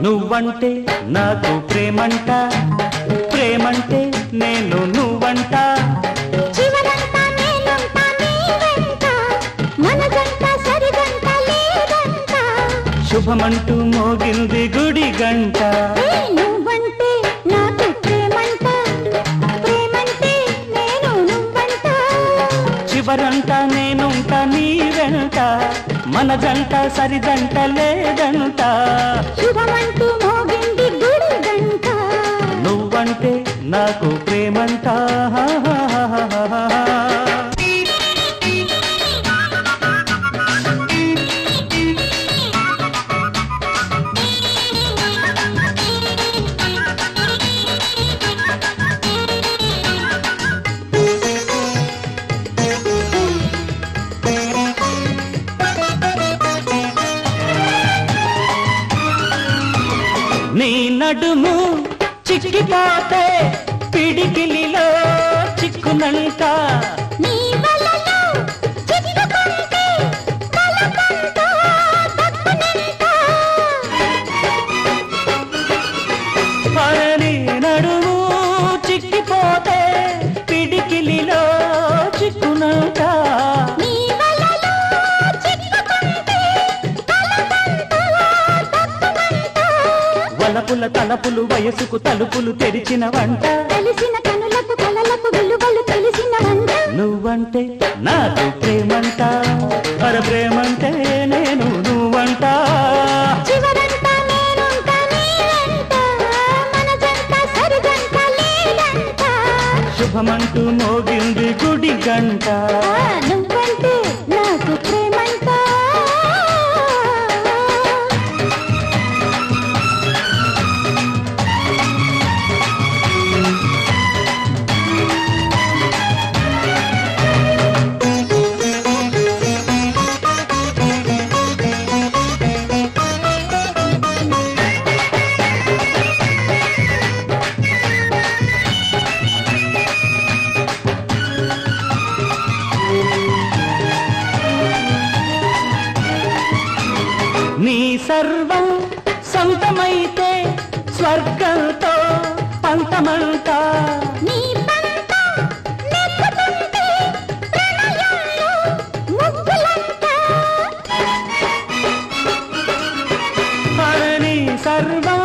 నువ్వంటే నాకు ప్రేమంట, ప్రేమంటే నేను నువ్వంట. చివరంతా నేనుంటా నీ వెంట, మన జంట సరిగంట లేదంట. శుభమంటూ మోగింది గుడి గంట. నువ్వంటే నాకు ప్రేమంట, ప్రేమంటే నేను నువ్వంట. చివరంతా నేనుంటా నీ వెంట, మన జంట సరిదంట లేదంట. శుభమంటూ మోగింది గుడి గంట. నువ్వంటే నాకు ప్రేమంట. నీ నడుము చిక్కిపోతే పిడికిలిలో చిక్కునంట. నీ వలలో చిక్కుకుంటే తలకంతా దక్కునంట. నీ నడుము చిక్కిపోతే పిడికిలిలో చిక్కునంట. నీ వలలో చిక్కుకుంటే తలకంతా దక్కునంట. వలపుల తలపులు వయసుకు తలుపులు తెరిచిన వంట. తెలిసిన కనులకు కలలకు విలువలు తెలిసిన వంట. నువ్వంటే నాకు ప్రేమంట, అర ప్రేమంటే నేను నువ్వంట. చివరంతా నేనుంటా నీ వెంట, మన జంట సరిగంట లేదంట. శుభమంటూ మోగింది గుడి గంట. నువ్వంటే నాకు ప్రేమంట. నీ సర్వం సొంతమైతే స్వర్గంతో పంతమంట. నీ పంట నెక్కుతుంటే ప్రణయంలో ముగ్గులంట. నీ సర్వం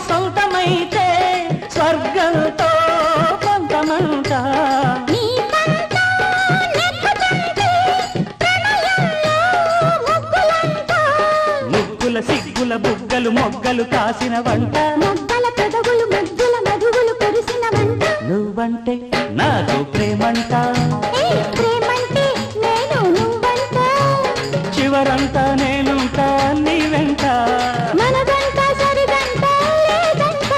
సొంతమైతే స్వర్గంతో పంతమంట. నీ పంట నెక్కుతుంటే ప్రణయంలో ముగ్గులంట. ముగ్గుల సిగ్గుల బుగ్గలు మొగ్గలు కాసిన వంట. మొగ్గల పెదవులు ముద్దుల మధువులు కురిసిన వంట. నువ్వంటే నాకు ప్రేమంట, ప్రేమంటే నేను నువ్వంట. చివరంతా నేనుంటా నీ వెంట. మన గంట సరిగంట లేదంట.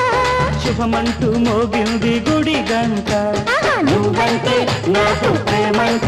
శుభమంటూ మోగింది గుడి గంట. నువ్వంటే నాకు ప్రేమంట.